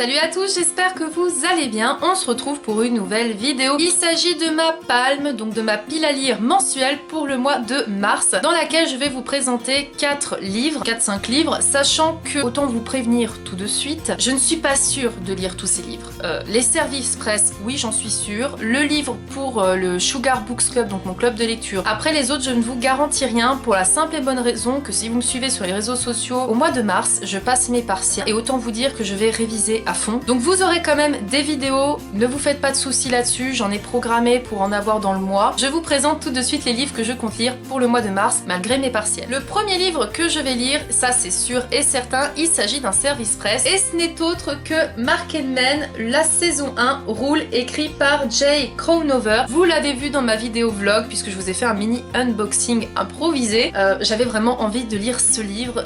Salut à tous, j'espère que vous allez bien. On se retrouve pour une nouvelle vidéo. Il s'agit de ma palme, donc de ma pile à lire mensuelle pour le mois de mars, dans laquelle je vais vous présenter 4 livres, 4-5 livres, sachant que, autant vous prévenir tout de suite, je ne suis pas sûre de lire tous ces livres. Les services presse, oui j'en suis sûre. Le livre pour le Sugar Books Club, donc mon club de lecture. Après les autres, je ne vous garantis rien pour la simple et bonne raison que si vous me suivez sur les réseaux sociaux, au mois de mars, je passe mes partiels et autant vous dire que je vais réviser à fond. Donc vous aurez quand même des vidéos, ne vous faites pas de soucis là-dessus, j'en ai programmé pour en avoir dans le mois. Je vous présente tout de suite les livres que je compte lire pour le mois de mars, malgré mes partiels. Le premier livre que je vais lire, ça c'est sûr et certain, il s'agit d'un service presse et ce n'est autre que Mark & Men, la saison 1, Rule, écrit par Jay Kronauer. Vous l'avez vu dans ma vidéo vlog, puisque je vous ai fait un mini unboxing improvisé. J'avais vraiment envie de lire ce livre.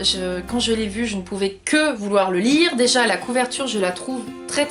Quand je l'ai vu, je ne pouvais que vouloir le lire. Déjà, la couverture, je la trouve très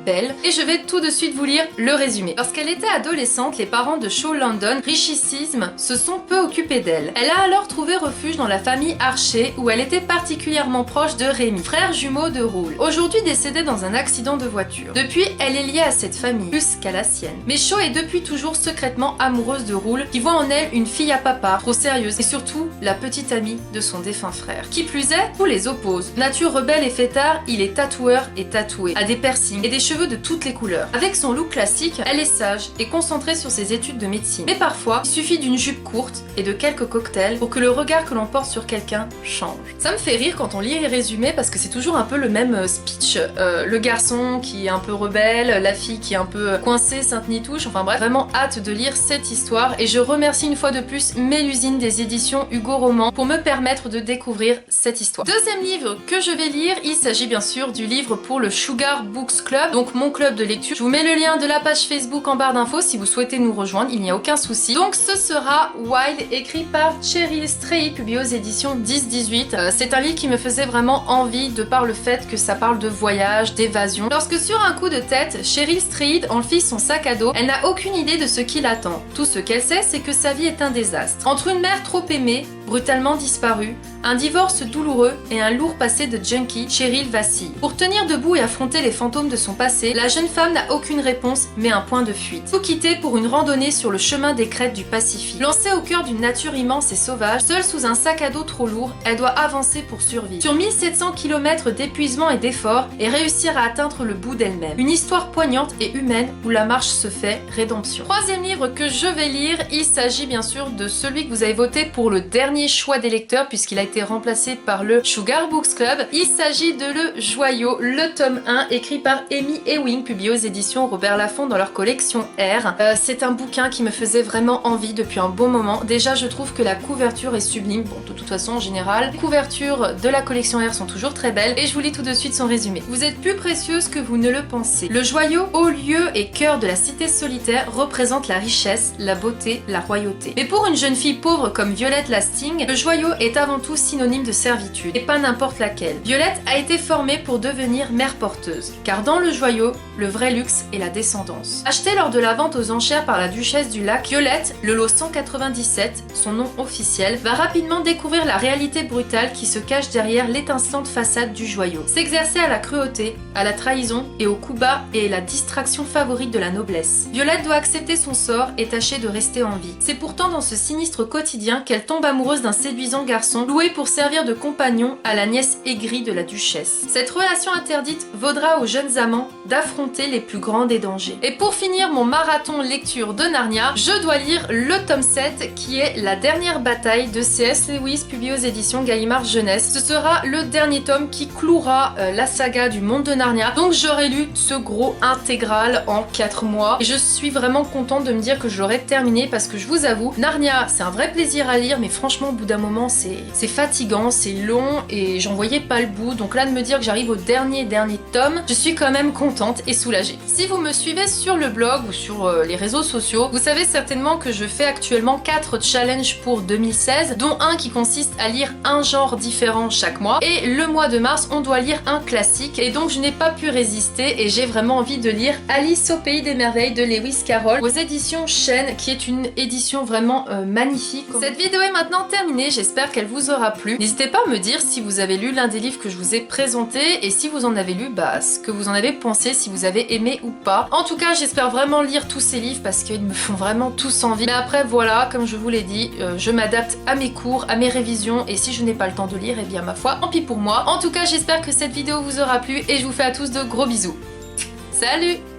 belle. Et je vais tout de suite vous lire le résumé. Lorsqu'elle était adolescente, les parents de Shaw London, richissime, se sont peu occupés d'elle. Elle a alors trouvé refuge dans la famille Archer, où elle était particulièrement proche de Rémi, frère jumeau de Rule, aujourd'hui décédé dans un accident de voiture. Depuis, elle est liée à cette famille, plus qu'à la sienne. Mais Shaw est depuis toujours secrètement amoureuse de Rule, qui voit en elle une fille à papa, trop sérieuse, et surtout la petite amie de son défunt frère. Qui plus est, tout les oppose. Nature rebelle et fêtard, il est tatoueur et tatoué, a des piercings et des cheveux de toutes les couleurs. Avec son look classique, elle est sage et concentrée sur ses études de médecine. Mais parfois, il suffit d'une jupe courte et de quelques cocktails pour que le regard que l'on porte sur quelqu'un change. Ça me fait rire quand on lit les résumés parce que c'est toujours un peu le même speech. Le garçon qui est un peu rebelle, la fille qui est un peu coincée, sainte-nitouche, enfin bref, vraiment hâte de lire cette histoire et je remercie une fois de plus Mélusine des éditions Hugo Roman pour me permettre de découvrir cette histoire. Deuxième livre que je vais lire, il s'agit bien sûr du livre pour le Sugar Books Club, donc mon club de lecture. Je vous mets le lien de la page Facebook en barre d'infos si vous souhaitez nous rejoindre, il n'y a aucun souci. Donc ce sera Wild, écrit par Cheryl Strayed, publié aux éditions 10-18. C'est un livre qui me faisait vraiment envie de par le fait que ça parle de voyage, d'évasion. Lorsque sur un coup de tête, Cheryl Strayed enfile son sac à dos, elle n'a aucune idée de ce qui l'attend. Tout ce qu'elle sait, c'est que sa vie est un désastre. Entre une mère trop aimée, brutalement disparue, un divorce douloureux et un lourd passé de junkie, Cheryl vacille. Pour tenir debout et affronter les fantômes de son passé, la jeune femme n'a aucune réponse mais un point de fuite. Tout quitter pour une randonnée sur le chemin des crêtes du Pacifique. Lancée au cœur d'une nature immense et sauvage, seule sous un sac à dos trop lourd, elle doit avancer pour survivre. Sur 1700 km d'épuisement et d'efforts et réussir à atteindre le bout d'elle-même. Une histoire poignante et humaine où la marche se fait rédemption. Troisième livre que je vais lire, il s'agit bien sûr de celui que vous avez voté pour le dernier choix des lecteurs puisqu'il a été remplacé par le Sugar Books Club. Il s'agit de Le Joyau, le tome 1, écrit par Amy Ewing, publié aux éditions Robert Laffont dans leur collection R. C'est un bouquin qui me faisait vraiment envie depuis un bon moment. Déjà, je trouve que la couverture est sublime. Bon, de toute façon, en général, les couvertures de la collection R sont toujours très belles et je vous lis tout de suite son résumé. Vous êtes plus précieuse que vous ne le pensez. Le Joyau, haut lieu et cœur de la cité solitaire, représente la richesse, la beauté, la royauté. Mais pour une jeune fille pauvre comme Violette Lasting, le Joyau est avant tout synonyme de servitude, et pas n'importe laquelle. Violette a été formée pour devenir mère porteuse, car dans le Joyau, le vrai luxe est la descendance. Achetée lors de la vente aux enchères par la duchesse du lac, Violette, le lot 197, son nom officiel, va rapidement découvrir la réalité brutale qui se cache derrière l'étincelante façade du Joyau. S'exercer à la cruauté, à la trahison et au coup bas est la distraction favorite de la noblesse. Violette doit accepter son sort et tâcher de rester en vie. C'est pourtant dans ce sinistre quotidien qu'elle tombe amoureuse d'un séduisant garçon loué pour servir de compagnon à la nièce aigrie de la duchesse. Cette relation interdite vaudra aux jeunes amants d'affronter les plus grands des dangers. Et pour finir mon marathon lecture de Narnia, je dois lire le tome 7 qui est La dernière bataille de C.S. Lewis, publié aux éditions Gallimard Jeunesse. Ce sera le dernier tome qui clouera la saga du monde de Narnia. Donc j'aurai lu ce gros intégral en 4 mois et je suis vraiment contente de me dire que je l'aurai terminé parce que je vous avoue, Narnia c'est un vrai plaisir à lire mais franchement au bout d'un moment c'est fatigant, c'est long et j'en voyais pas le bout. Donc là de me dire que j'arrive au dernier tome, je suis quand même contente et soulagée. Si vous me suivez sur le blog ou sur les réseaux sociaux, vous savez certainement que je fais actuellement 4 challenges pour 2016, dont un qui consiste à lire un genre différent chaque mois. Et le mois de mars, on doit lire un classique et donc je n'ai pas pu résister et j'ai vraiment envie de lire Alice au pays des merveilles de Lewis Carroll aux éditions Chêne, qui est une édition vraiment magnifique. Cette vidéo est maintenant terminée, j'espère qu'elle vous aura plu. N'hésitez pas à me dire si vous avez lu l'un des livres que je vous ai présenté et si vous vous en avez lu, ce que vous en avez pensé, si vous avez aimé ou pas. En tout cas, j'espère vraiment lire tous ces livres parce qu'ils me font vraiment tous envie. Mais après, voilà, comme je vous l'ai dit, je m'adapte à mes cours, à mes révisions, et si je n'ai pas le temps de lire, eh bien ma foi, tant pis pour moi. En tout cas, j'espère que cette vidéo vous aura plu et je vous fais à tous de gros bisous. Salut!